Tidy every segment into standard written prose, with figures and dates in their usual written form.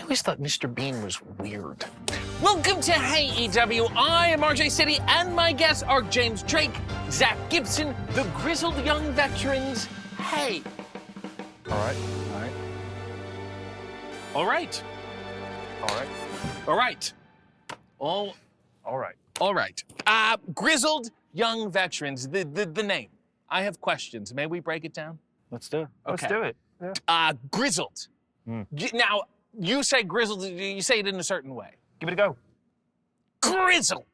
always thought Mr. Bean was weird. Welcome to AEW. I am RJ City, and my guests are James Drake, Zack Gibson, the Grizzled Young Veterans. Hey. All right. All right. All right. All right. All All right. All right. Grizzled Young Veterans, the name. I have questions. May we break it down? Let's do it. Okay. Let's do it. Yeah. Grizzled. Now, you say grizzled, you say it in a certain way. Give it a go. Grizzled.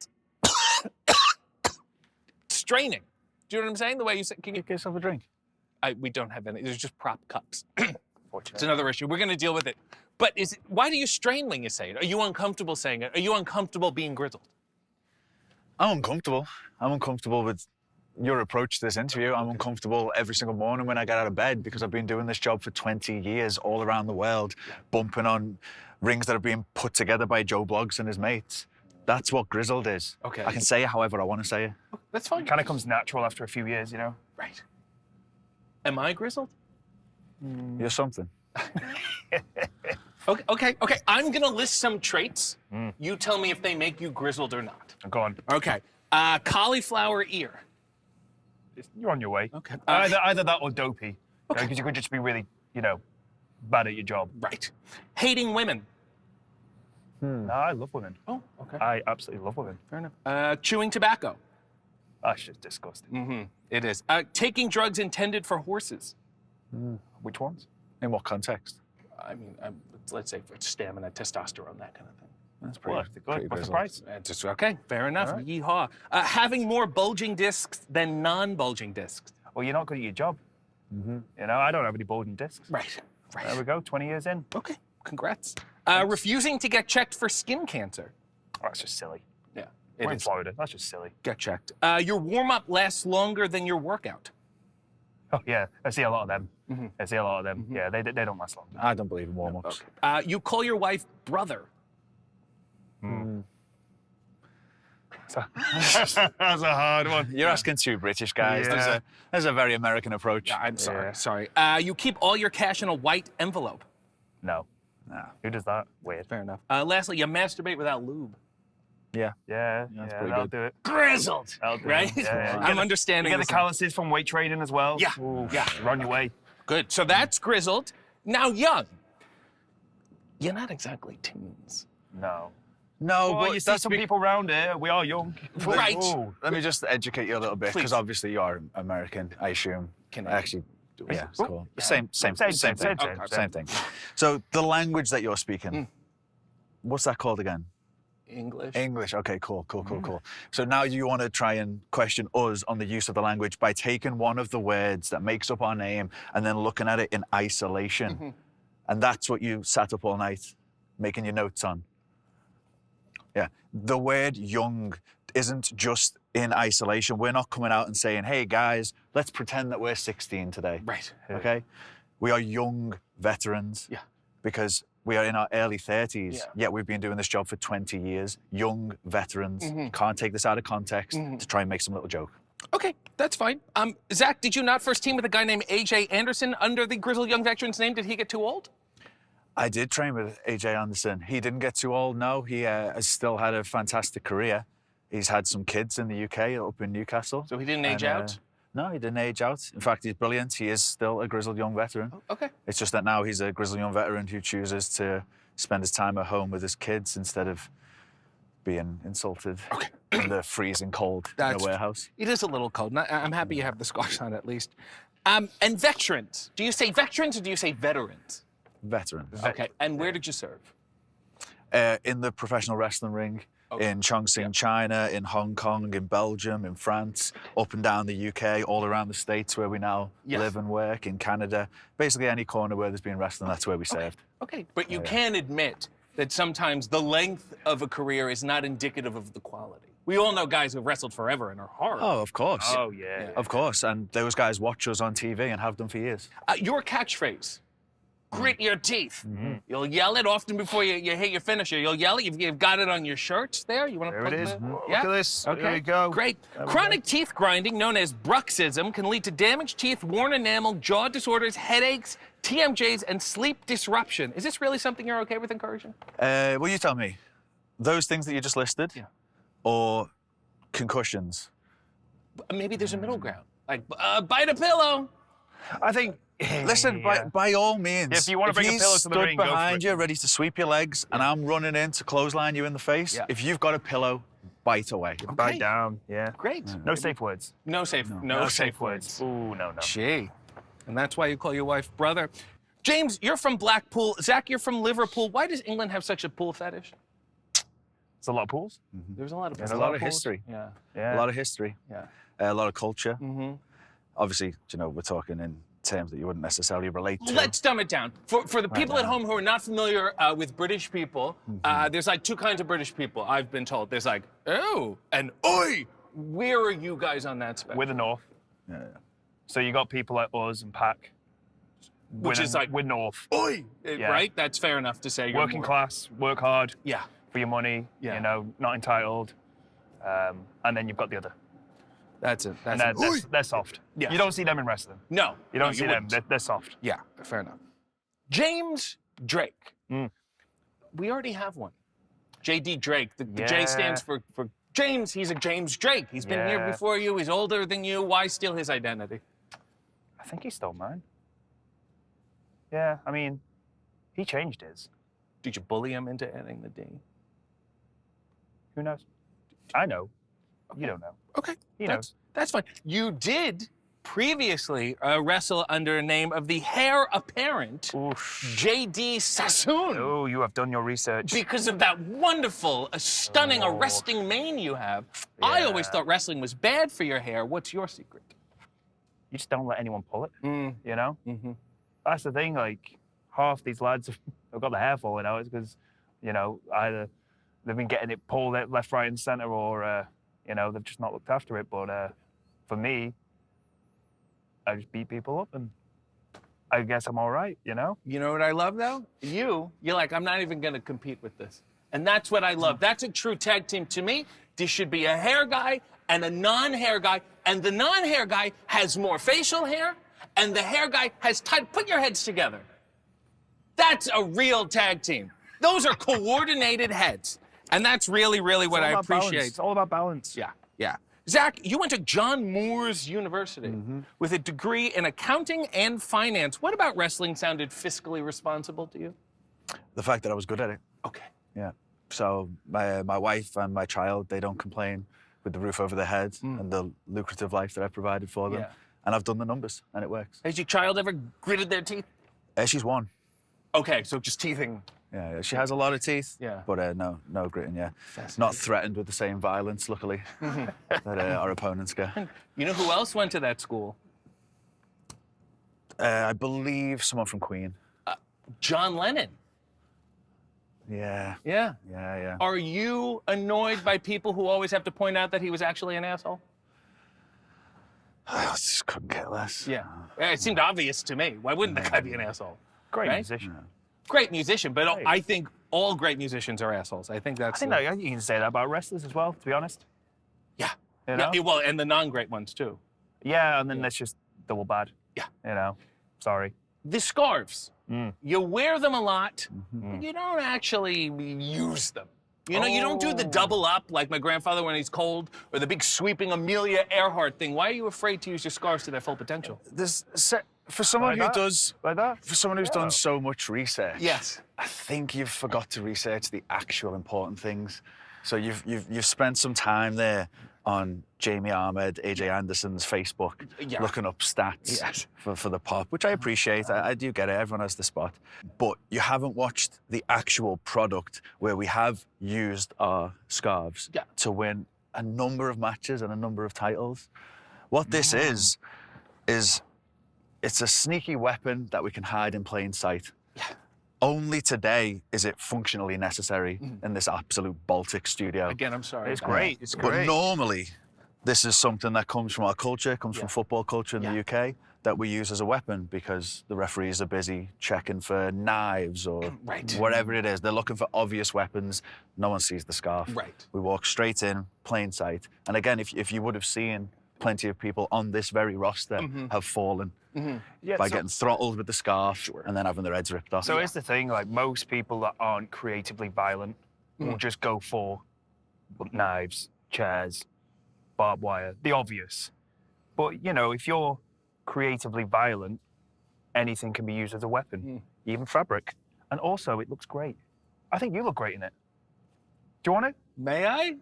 Straining. Do you know what I'm saying? The way you say, can you... Get yourself a drink. We don't have any. There's just prop cups. Fortunate. It's another issue. We're going to deal with it. But why do you strain when you say it? Are you uncomfortable saying it? Are you uncomfortable being grizzled? I'm uncomfortable. I'm uncomfortable with your approach to this interview. I'm uncomfortable every single morning when I get out of bed because I've been doing this job for 20 years all around the world, bumping on rings that are being put together by Joe Bloggs and his mates. That's what grizzled is. Okay. I can say it however I want to say it. That's fine. It kind of comes natural after a few years, you know? Right. Am I grizzled? You're something. Okay. I'm going to list some traits. You tell me if they make you grizzled or not. Go on. Okay. Cauliflower ear. You're on your way. Okay. Either that or dopey. Because you could just be really, bad at your job. Right. Hating women. No, I love women. Oh, okay. I absolutely love women. Fair enough. Chewing tobacco. That's just disgusting. It is. Taking drugs intended for horses. Which ones? In what context? I mean, let's say for stamina, testosterone, that kind of thing. That's Well, pretty good. What's the grizzled. price? Just, okay, fair enough. All right. Yeehaw. Having more bulging discs than non-bulging discs. Well, you're not good at your job. I don't have any bulging discs. Right. There we go, 20 years in. Okay, congrats. Refusing to get checked for skin cancer. Oh, that's just silly. Yeah, We're in Florida. That's just silly. Get checked. Your warm-up lasts longer than your workout. Oh, yeah. I see a lot of them. I see a lot of them. Yeah, they don't last long. I don't believe in warm-ups. Okay. You call your wife brother. That's a hard one. You're asking two British guys. Yeah. There's a very American approach. I'm sorry. Yeah. Sorry. You keep all your cash in a white envelope. No. Nah. Who does that? Weird. Fair enough. Lastly, you masturbate without lube. Yeah. Yeah, that's pretty that'll good. do it. Grizzled. That'll do Right? it. Yeah. I'm understanding. You get the this. calluses from weight training as well. Yeah. Ooh, Yeah. You're on your way. Good. So that's grizzled. Now young. You're not exactly teens. No. No, Well, but you see some people around here, we are young. Right. Ooh. Let me just educate you a little bit, Please. because obviously you are American, I assume. Canadian. Actually, yeah, it's Oh, cool. yeah. Same Same thing. thing. Same thing. So the language that you're speaking, what's that called again? English. English. Okay, cool. So now you want to try and question us on the use of the language by taking one of the words that makes up our name and then looking at it in isolation. And that's what you sat up all night making your notes on. Yeah. The word young isn't just in isolation. We're not coming out and saying, hey, guys, let's pretend that we're 16 today. Right. Okay? We are young veterans. Yeah. Because we are in our early 30s, Yeah. yet we've been doing this job for 20 years. Young veterans. Can't take this out of context to try and make some little joke. Okay, that's fine. Zach, did you not first team with a guy named AJ Anderson under the Grizzled Young Veterans name? Did he get too old? I did train with AJ Anderson. He didn't get too old, no. He has still had a fantastic career. He's had some kids in the UK up in Newcastle. So he didn't age out? No, he didn't age out. In fact, he's brilliant. He is still a Grizzled Young Veteran. Okay. It's just that now he's a Grizzled Young Veteran who chooses to spend his time at home with his kids instead of being insulted in the freezing cold in a warehouse. It is a little cold. And I'm happy you have the scarves on at least. And veterans. Do you say veterans or do you say veterans? Veterans. Okay. And where did you serve? In the professional wrestling ring, in Chongqing, China, in Hong Kong, in Belgium, in France, up and down the UK, all around the States where we now live and work, in Canada. Basically any corner where there's been wrestling, that's where we served. Okay. But you can admit that sometimes the length of a career is not indicative of the quality. We all know guys who've wrestled forever and are hard. Oh, of course. Oh, yeah. Of course. And those guys watch us on TV and have done for years. Your catchphrase. grit your teeth. You'll yell it often before you hit your finisher. You'll yell it. You've got it on your shirts there. You want to There put it is. it? Look Yeah. at this. Okay. There we go. Great. There we Chronic teeth grinding, known as bruxism, can lead to damaged teeth, worn enamel, jaw disorders, headaches, TMJs, and sleep disruption. Is this really something you're okay with encouraging? Well, you tell me. Those things that you just listed, or concussions? Maybe there's a middle ground. Like, bite a pillow. I think. Listen, by all means. If you wanna bring a he's pillow to the stood ring, go for behind it. you, ready to sweep your legs, and I'm running in to closesline you in the face, if you've got a pillow, bite away. Bite down. Yeah. Great. No safe words. No safe words. Ooh, no. Gee. And that's why you call your wife brother. James, you're from Blackpool. Zach, you're from Liverpool. Why does England have such a pool fetish? It's a lot of pools. There's a lot of There's pools. a lot of pools. history. Yeah. Yeah. A lot of history. Yeah. A lot of culture. Mm-hmm. Obviously, we're talking in terms that you wouldn't necessarily relate to. Let's dumb it down. For the people at home who are not familiar with British people, there's like two kinds of British people, I've been told. There's like, oh, and oi. Where are you guys on that spectrum? We're the North. Yeah. So you got people like us and Pac. Which is like, we're North. oi, Yeah. right? That's fair enough to say. You're Working more- class, work hard Yeah. for your money. Yeah. Not entitled. And then you've got the other. That's it. And That's it. they're soft. Yeah. You don't see them in wrestling. No. You don't no, see them. wouldn't. They're soft. Yeah, fair enough. James Drake. Mm. We already have one. JD Drake. The Yeah. J stands for James. He's a James Drake. He's been here Yeah. before you. He's older than you. Why steal his identity? I think he stole mine. Yeah, I mean, he changed his. Did you bully him into adding the D? Who knows? I know. You don't know. Okay. He knows. That's fine. You did previously wrestle under a name of the heir apparent Oof. JD Sassoon. Oh, you have done your research. Because of that wonderful, stunning, Oh. arresting mane you have. I always Yeah. thought wrestling was bad for your hair. What's your secret? You just don't let anyone pull it, Mm. you know? Mm-hmm. That's the thing, like, half these lads have got the hair falling out. It's because, either they've been getting it pulled left, right, and centre, or, they've just not looked after it. But for me, I just beat people up, and I guess I'm all right, You know what I love, though? You're like, I'm not even going to compete with this. And that's what I love. That's a true tag team to me. There should be a hair guy and a non-hair guy, and the non-hair guy has more facial hair, and the hair guy has tight. Put your heads together. That's a real tag team. Those are coordinated heads. And that's really, really what I appreciate. It's all about balance. Yeah, yeah. Zach, you went to John Moores University with a degree in accounting and finance. What about wrestling sounded fiscally responsible to you? The fact that I was good at it. Okay. Yeah. So my wife and my child, they don't complain with the roof over their head and the lucrative life that I provided for them. Yeah. And I've done the numbers, and it works. Has your child ever gritted their teeth? She's one. Okay, so just teething. Yeah, she has a lot of teeth. Yeah. But no gritting. Yeah. Not threatened with the same violence, luckily, that our opponents get. You know who else went to that school? I believe someone from Queen. John Lennon. Yeah. Yeah. Yeah. Are you annoyed by people who always have to point out that he was actually an asshole? I just couldn't care less. Yeah. It seemed obvious to me. Why wouldn't the guy be an asshole? Great Right? musician. Great musician, but Great. I think all great musicians are assholes. I think that's. I think that you can say that about wrestlers as well, to be honest. Yeah. You know? Yeah, well, and the non-great ones too. Yeah, and then that's just double bad. Yeah. Sorry. The scarves. You wear them a lot, Mm-hmm. but you don't actually use them. You don't do the double up like my grandfather when he's cold, or the big sweeping Amelia Earhart thing. Why are you afraid to use your scarves to their full potential? For someone Like who that? does, Like that? for someone who's Yeah. done so much research, Yes. I think you've forgot to research the actual important things. So you've spent some time there on Jamie Ahmed, AJ Anderson's Facebook, Yeah. looking up stats Yes. for the pop, which I appreciate. I do get it. Everyone has the spot. But you haven't watched the actual product where we have used our scarves to win a number of matches and a number of titles. What this is it's a sneaky weapon that we can hide in plain sight. Only today is it functionally necessary in this absolute Baltic studio. Again, I'm sorry. It's great. It's But great. normally, this is something that comes from our culture, comes from football culture in the UK. that we use as a weapon because the referees are busy checking for knives or Right. whatever it is. They're looking for obvious weapons. No one sees the scarf. Right. We walk straight in, plain sight. And again, if you would have seen plenty of people on this very roster have fallen Yeah, by getting throttled with the scarf and then having their heads ripped off. So here's the thing, like most people that aren't creatively violent will just go for knives, chairs, barbed wire, the obvious. But, you know, if you're creatively violent, anything can be used as a weapon, even fabric. And also, it looks great. I think you look great in it. Do you want to? May I?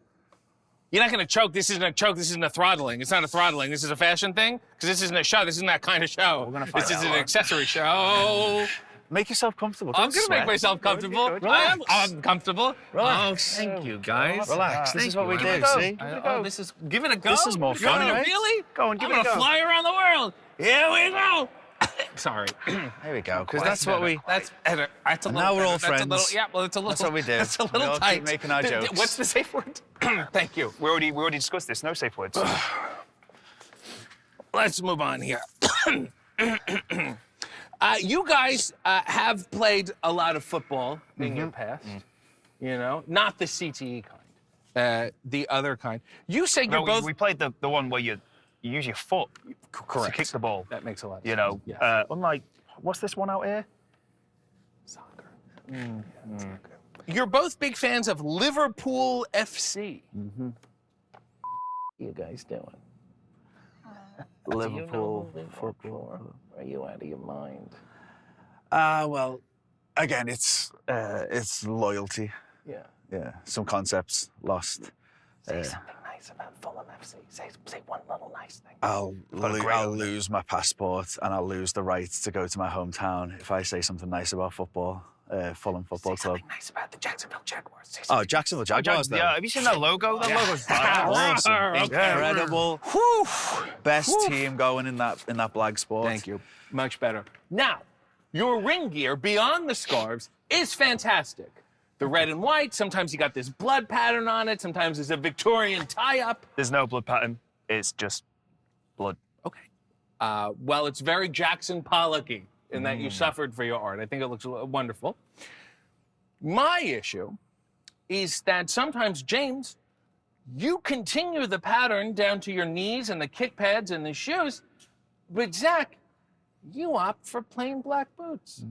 You're not going to choke. This isn't a choke. This isn't a throttling. It's not a throttling. This is a fashion thing? Because this isn't a show. This isn't that kind of show. We're gonna find This is out. an accessory show. Make yourself comfortable. I'm Don't going to make sweat. myself comfortable. Good. I'm comfortable. Relax. Oh, thank you, guys. Relax. This is what we Thank do, you. see? Oh, this is... Give it a go. This is more You want fun, me to right? Really? Go on, give I'm it a gonna go. fly around the world. Here we go. Sorry. There we go. Because that's what we... That's better. That's a And little now we're all better. That's a little, friends. yeah, well, it's a little... That's what we do. That's a We little all keep tight. making our jokes. What's the safe word? Thank you. We already discussed this. No safe words. Let's move on here. You guys have played a lot of football in your past. You know, not the CTE kind, the other kind. You say you're No, both... we played the one where you use your foot to kick the ball. That makes a lot of You know, sense. Yes. unlike, what's this one out here? Soccer. You're both big fans of Liverpool FC. You guys doing? Liverpool football. Are you out of your mind? well, again, it's loyalty. Yeah. Yeah, some concepts lost. Say something nice about Fulham FC. Say one little nice thing. I'll great lose my passport and I'll lose the right to go to my hometown if I say something nice about football, Fulham Football Say Club. something nice about the Jacksonville Jaguars. Say Oh, something. Jacksonville Jaguars, though. Yeah, have you seen that logo? That logo's Awesome. Okay. Incredible. Whew. Best team going in that Blag sport. Thank you. Much better. Now, your ring gear beyond the scarves is fantastic. The red and white, sometimes you got this blood pattern on it, sometimes it's a Victorian tie-up. There's no blood pattern. It's just blood. Okay. Well, it's very Jackson Pollock-y in that you suffered for your art. I think it looks wonderful. My issue is that sometimes, James, you continue the pattern down to your knees and the kick pads and the shoes, but Zach, you opt for plain black boots.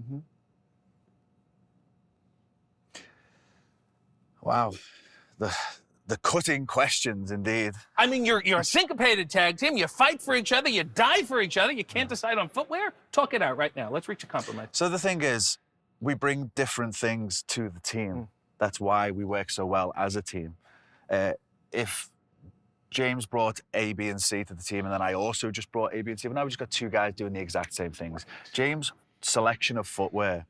Wow. The cutting questions, indeed. I mean, you're a syncopated tag team. You fight for each other. You die for each other. You can't decide on footwear. Talk it out right now. Let's reach a compromise. So the thing is, we bring different things to the team. That's why we work so well as a team. If James brought A, B, and C to the team, and then I also just brought A, B, and C, but now we've just got two guys doing the exact same things. James' selection of footwear,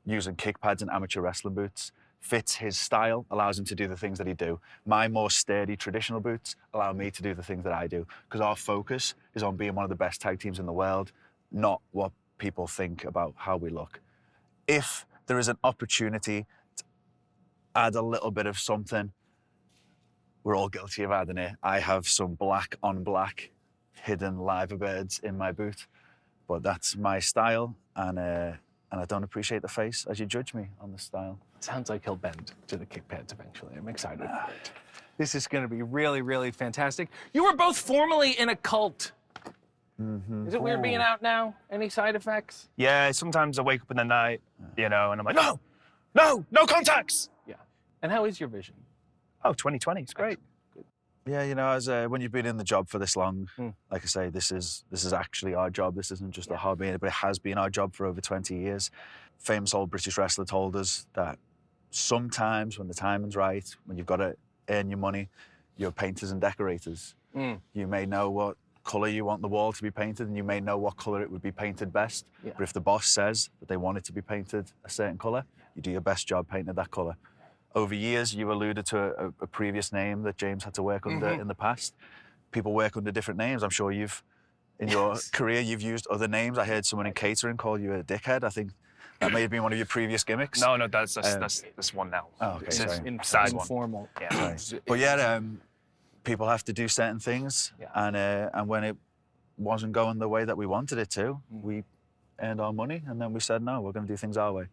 using kick pads and amateur wrestling boots, fits his style, allows him to do the things that he do. My more sturdy traditional boots allow me to do the things that I do, because our focus is on being one of the best tag teams in the world, not what people think about how we look. If there is an opportunity to add a little bit of something, we're all guilty of adding it. I have some black on black hidden liver birds in my boot, but that's my style, and I don't appreciate the face as you judge me on the style. Sounds like he'll bend to the kick pads eventually. I'm excited for it. This is going to be really, really fantastic. You were both formerly in a cult. Is it weird being out now? Any side effects? Yeah, sometimes I wake up in the night, you know, and I'm like, no contacts. Yeah. And how is your vision? Oh, 2020, it's great. Yeah, you know, as when you've been in the job for this long, like I say, this is actually our job. This isn't just a hobby, but it has been our job for over 20 years. Famous old British wrestler told us that sometimes when the timing's right, when you've got to earn your money, you're painters and decorators. You may know what colour you want the wall to be painted, and you may know what colour it would be painted best. Yeah. But if the boss says that they want it to be painted a certain colour, you do your best job painting that colour. Over years, you alluded to a previous name that James had to work under in the past. People work under different names. I'm sure in your career, you've used other names. I heard someone in catering call you a dickhead. I think that may have been one of your previous gimmicks. No, that's one now. Oh, okay, It's sorry. side one. Informal. Yeah. But yeah, people have to do certain things, Yeah. and when it wasn't going the way that we wanted it to. We earned our money, and then we said, no, we're going to do things our way.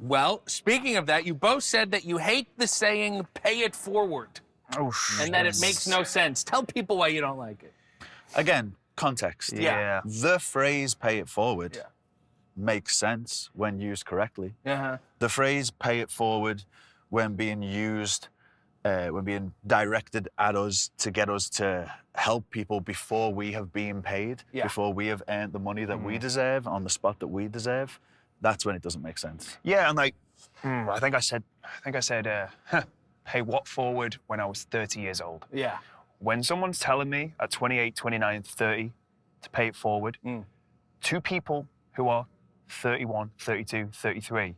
Well, speaking of that, you both said that you hate the saying, pay it forward, and that it makes no sense. Tell people why you don't like it. Again, context. Yeah. The phrase pay it forward makes sense when used correctly. The phrase pay it forward when being used, when being directed at us to get us to help people before we have been paid, before we have earned the money that we deserve on the spot that we deserve, that's when it doesn't make sense. Yeah, and like, I think I said, pay what forward when I was 30 years old. Yeah. When someone's telling me at 28, 29, 30 to pay it forward, to people who are 31, 32, 33,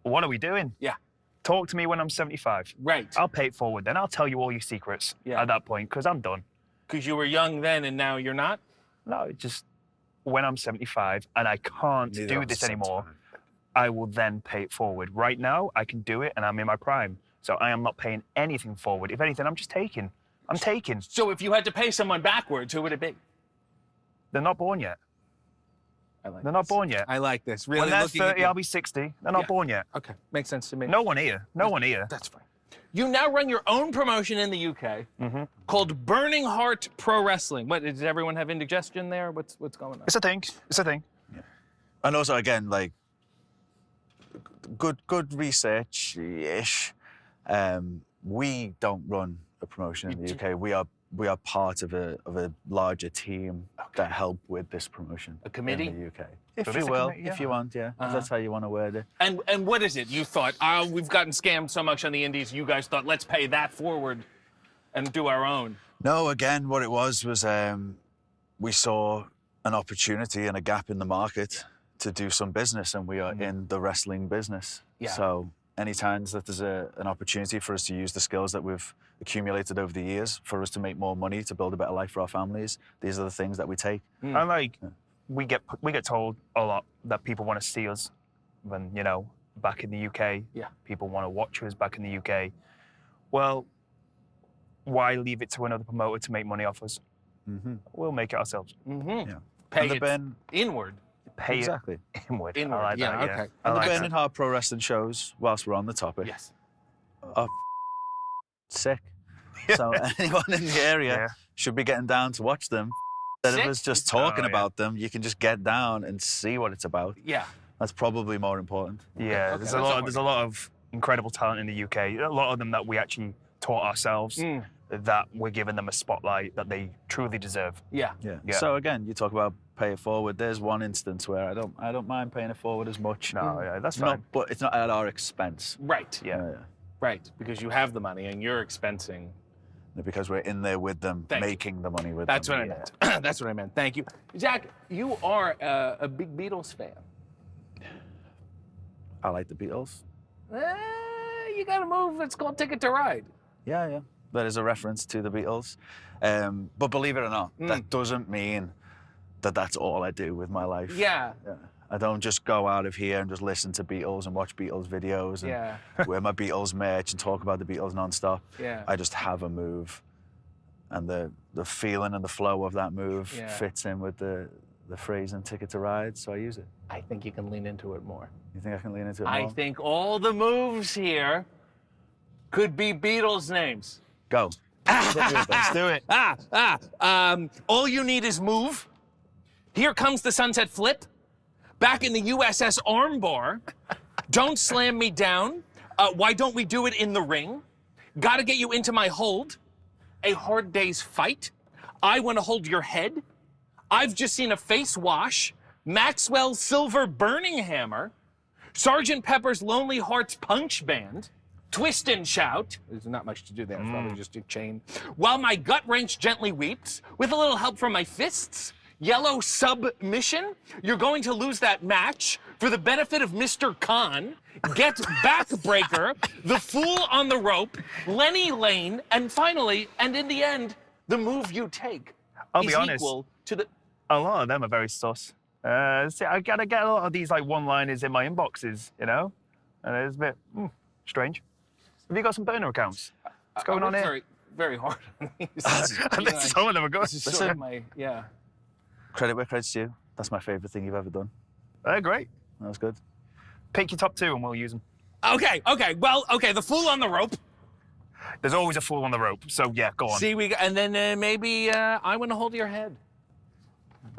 what are we doing? Yeah. Talk to me when I'm 75. Right. I'll pay it forward. Then I'll tell you all your secrets at that point, because I'm done. Because you were young then and now you're not? No, it's just when I'm 75 and I can't do this anymore, I will then pay it forward. Right now, I can do it and I'm in my prime. So I am not paying anything forward. If anything, I'm just taking. I'm taking. So if you had to pay someone backwards, who would it be? They're not born yet. They're not born yet. I like this. Really when they're looking 30, I'll be 60. They're not born yet. Okay, makes sense to me. No one here. No one here. That's fine. You now run your own promotion in the UK called Burning Heart Pro Wrestling. What, does everyone have indigestion there? What's going on? It's a thing. It's a thing. Yeah. And also, again, like, good research-ish. We don't run a promotion in the UK. We are part of a larger team that help with this promotion. A committee? In the UK. If you will, if you want, if that's how you want to word it. And what is it? You thought, oh, we've gotten scammed so much on the indies, you guys thought, let's pay that forward and do our own. No, again, what it was we saw an opportunity and a gap in the market to do some business, and we are in the wrestling business. Yeah. So any times that there's an opportunity for us to use the skills that we've accumulated over the years for us to make more money, to build a better life for our families, these are the things that we take. And like, we get told a lot that people want to see us when, you know, back in the UK. Yeah. People want to watch us back in the UK. Well, why leave it to another promoter to make money off us? We'll make it ourselves. Yeah. Pay and it inward. Pay exactly. it inward. Inward. I like that, Okay. I And like the that. Burning Heart Pro Wrestling shows, whilst we're on the topic, Yes. are sick. So anyone in the area should be getting down to watch them. Instead of us just talking about them, you can just get down and see what it's about. Yeah. That's probably more important. Yeah, Okay. there's a lot of incredible talent in the UK. A lot of them that we actually taught ourselves, that we're giving them a spotlight that they truly deserve. Yeah. Yeah. Yeah. So again, you talk about pay it forward. There's one instance where I don't mind paying it forward as much. No, yeah, that's Not, fine. but it's not at our expense. Right. Yeah. Right. Because you have the money and you're expensing. Because we're in there with them, Thank you. making the money with That's them. what I meant. That's what I meant. Thank you. Zach, you are a big Beatles fan. I like the Beatles. You got a move. It's called Ticket to Ride. Yeah. That is a reference to the Beatles. But believe it or not, that doesn't mean that that's all I do with my life. Yeah. I don't just go out of here and just listen to Beatles and watch Beatles videos and wear my Beatles merch and talk about the Beatles nonstop. Yeah. I just have a move, and the feeling and the flow of that move fits in with the phrase and Ticket to Ride, so I use it. I think you can lean into it more. You think I can lean into it more? I think all the moves here could be Beatles names. Go. Let's do it. All you need is move. Here comes the sunset flip. Back in the USS Armbar. Don't slam me down. Why don't we do it in the ring? Gotta get you into my hold. A hard day's fight. I want to hold your head. I've just seen a face wash. Maxwell's silver burning hammer. Sergeant Pepper's Lonely Hearts Punch Band. Twist and shout. There's not much to do there. It's probably just a chain. While my gut wrench gently weeps, with a little help from my fists. Yellow submission. You're going to lose that match for the benefit of Mr. Khan. Get backbreaker. The fool on the rope. Lenny Lane. And finally, and in the end, the move you take I'll is be honest. equal to the... A lot of them are very sus. See, I gotta get a lot of these like one-liners in my inboxes, you know? And it's a bit strange. Have you got some burner accounts? What's going on here? Sorry. very hard on these. Some of them are good. This is sort of my, yeah. Credit where credit's due. That's my favourite thing you've ever done. Great. That was good. Pick your top 2 and we'll use them. Okay, well, the fool on the rope. There's always a fool on the rope, so yeah, go on. See, and then maybe I want to hold your head.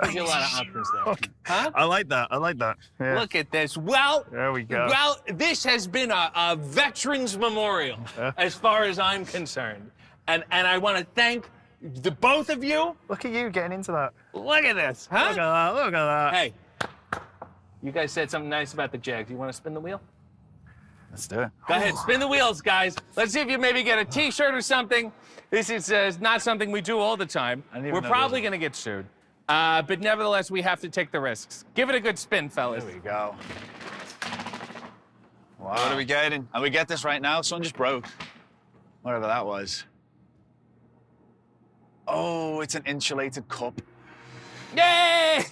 Gives you a lot of options there. Huh? I like that. Yeah. Look at this. Well, there we go. Well, this has been a veterans memorial as far as I'm concerned. And I want to thank the both of you. Look at you getting into that. Look at this, huh? Look at that. Hey, you guys said something nice about the Jags. You want to spin the wheel? Let's do it. Go ahead, spin the wheels, guys. Let's see if you maybe get a T-shirt or something. This is not something we do all the time. We're probably going to get sued. But nevertheless, we have to take the risks. Give it a good spin, fellas. There we go. Wow. What are we getting? And we get this right now. Sun just broke. Whatever that was. Oh, it's an insulated cup. Yay!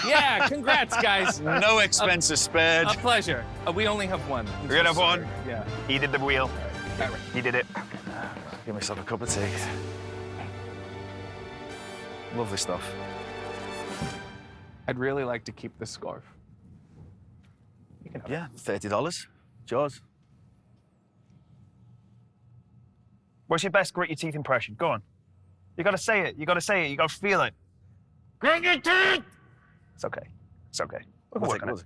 Yeah, congrats, guys. No expenses spared. A pleasure. We only have one. We're gonna have one. Yeah. He did the wheel. All right. He did it. Give myself a cup of tea. Lovely stuff. I'd really like to keep this scarf. You can have Yeah, $30. It's yours. What's your best grit your teeth impression? Go on. You gotta say it. You gotta feel it. Grit your teeth! It's okay. We're working on it.